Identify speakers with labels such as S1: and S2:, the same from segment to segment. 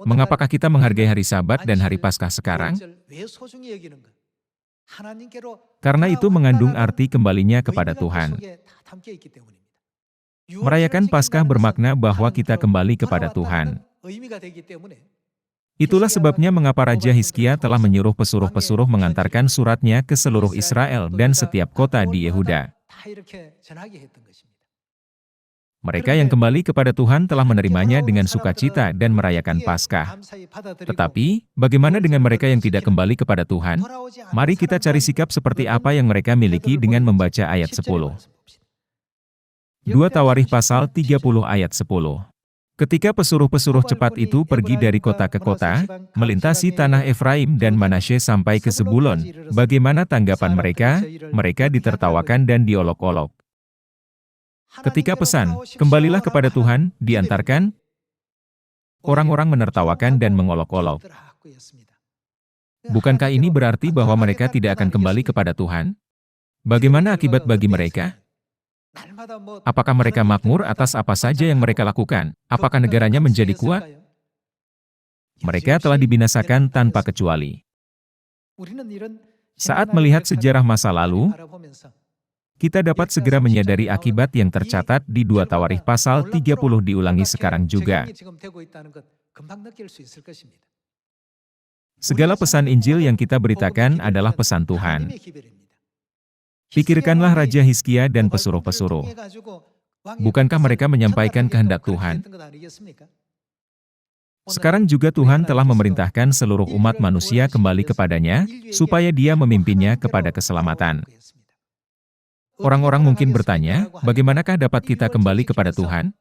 S1: Mengapakah kita menghargai hari Sabat dan hari Paskah sekarang? Karena itu mengandung arti kembalinya kepada Tuhan. Merayakan Paskah bermakna bahwa kita kembali kepada Tuhan. Itulah sebabnya mengapa Raja Hizkia telah menyuruh pesuruh-pesuruh mengantarkan suratnya ke seluruh Israel dan setiap kota di Yehuda. Mereka yang kembali kepada Tuhan telah menerimanya dengan sukacita dan merayakan Paskah. Tetapi, bagaimana dengan mereka yang tidak kembali kepada Tuhan? Mari kita cari sikap seperti apa yang mereka miliki dengan membaca ayat 10. 2 Tawarikh pasal 30 ayat 10. Ketika pesuruh-pesuruh cepat itu pergi dari kota ke kota, melintasi tanah Efraim dan Manasye sampai ke Zebulon, bagaimana tanggapan mereka? Mereka ditertawakan dan diolok-olok. Ketika pesan, kembalilah kepada Tuhan, diantarkan, orang-orang menertawakan dan mengolok-olok. Bukankah ini berarti bahwa mereka tidak akan kembali kepada Tuhan? Bagaimana akibat bagi mereka? Apakah mereka makmur atas apa saja yang mereka lakukan? Apakah negaranya menjadi kuat? Mereka telah dibinasakan tanpa kecuali. Saat melihat sejarah masa lalu, kita dapat segera menyadari akibat yang tercatat di 2 Tawarikh pasal 30 diulangi sekarang juga. Segala pesan Injil yang kita beritakan adalah pesan Tuhan. Pikirkanlah Raja Hizkia dan pesuruh-pesuruh. Bukankah mereka menyampaikan kehendak Tuhan? Sekarang juga Tuhan telah memerintahkan seluruh umat manusia kembali kepadanya, supaya Dia memimpinnya kepada keselamatan. Orang-orang mungkin bertanya, bagaimanakah dapat kita kembali kepada Tuhan?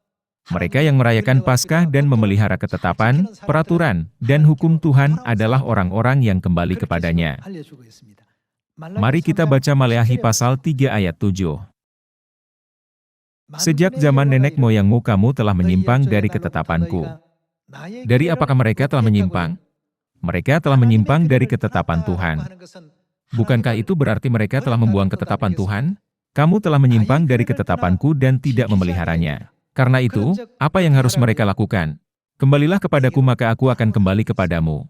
S1: Mereka yang merayakan Paskah dan memelihara ketetapan, peraturan, dan hukum Tuhan adalah orang-orang yang kembali kepadanya. Mari kita baca Maleakhi pasal 3 ayat 7. Sejak zaman nenek moyangmu kamu telah menyimpang dari ketetapanku. Dari apakah mereka telah menyimpang? Mereka telah menyimpang dari ketetapan Tuhan. Bukankah itu berarti mereka telah membuang ketetapan Tuhan? Kamu telah menyimpang dari ketetapanku dan tidak memeliharanya. Karena itu, apa yang harus mereka lakukan? Kembalilah kepadaku maka aku akan kembali kepadamu.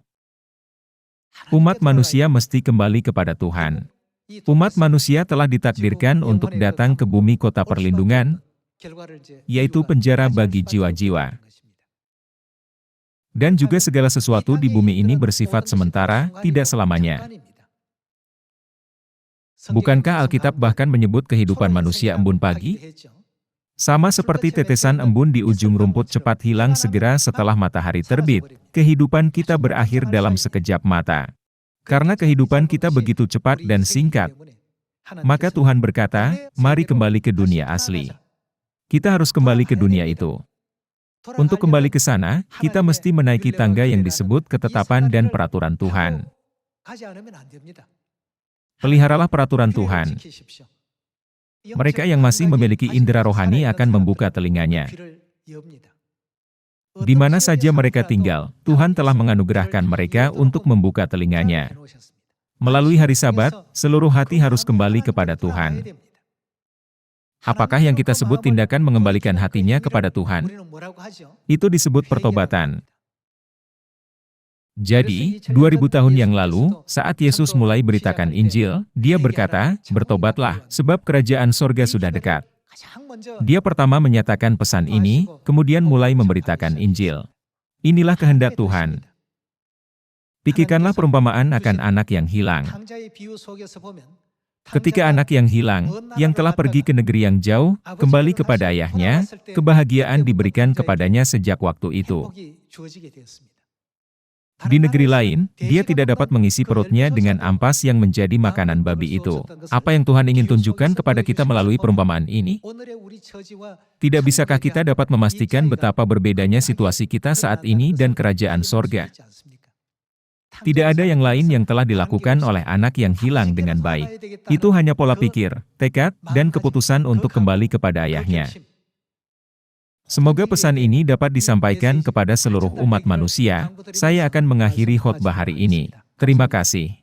S1: Umat manusia mesti kembali kepada Tuhan. Umat manusia telah ditakdirkan untuk datang ke bumi kota perlindungan, yaitu penjara bagi jiwa-jiwa. Dan juga segala sesuatu di bumi ini bersifat sementara, tidak selamanya. Bukankah Alkitab bahkan menyebut kehidupan manusia embun pagi? Sama seperti tetesan embun di ujung rumput cepat hilang segera setelah matahari terbit, kehidupan kita berakhir dalam sekejap mata. Karena kehidupan kita begitu cepat dan singkat, maka Tuhan berkata, mari kembali ke dunia asli. Kita harus kembali ke dunia itu. Untuk kembali ke sana, kita mesti menaiki tangga yang disebut ketetapan dan peraturan Tuhan. Peliharalah peraturan Tuhan. Mereka yang masih memiliki indera rohani akan membuka telinganya. Di mana saja mereka tinggal, Tuhan telah menganugerahkan mereka untuk membuka telinganya. Melalui hari Sabat, seluruh hati harus kembali kepada Tuhan. Apakah yang kita sebut tindakan mengembalikan hatinya kepada Tuhan? Itu disebut pertobatan. Jadi, 2000 tahun yang lalu, saat Yesus mulai beritakan Injil, Dia berkata, bertobatlah, sebab kerajaan sorga sudah dekat. Dia pertama menyatakan pesan ini, kemudian mulai memberitakan Injil. Inilah kehendak Tuhan. Pikirkanlah perumpamaan akan anak yang hilang. Ketika anak yang hilang, yang telah pergi ke negeri yang jauh, kembali kepada ayahnya, kebahagiaan diberikan kepadanya sejak waktu itu. Di negeri lain, dia tidak dapat mengisi perutnya dengan ampas yang menjadi makanan babi itu. Apa yang Tuhan ingin tunjukkan kepada kita melalui perumpamaan ini? Tidak bisakah kita dapat memastikan betapa berbedanya situasi kita saat ini dan kerajaan sorga? Tidak ada yang lain yang telah dilakukan oleh anak yang hilang dengan baik. Itu hanya pola pikir, tekad, dan keputusan untuk kembali kepada ayahnya. Semoga pesan ini dapat disampaikan kepada seluruh umat manusia. Saya akan mengakhiri khotbah hari ini. Terima kasih.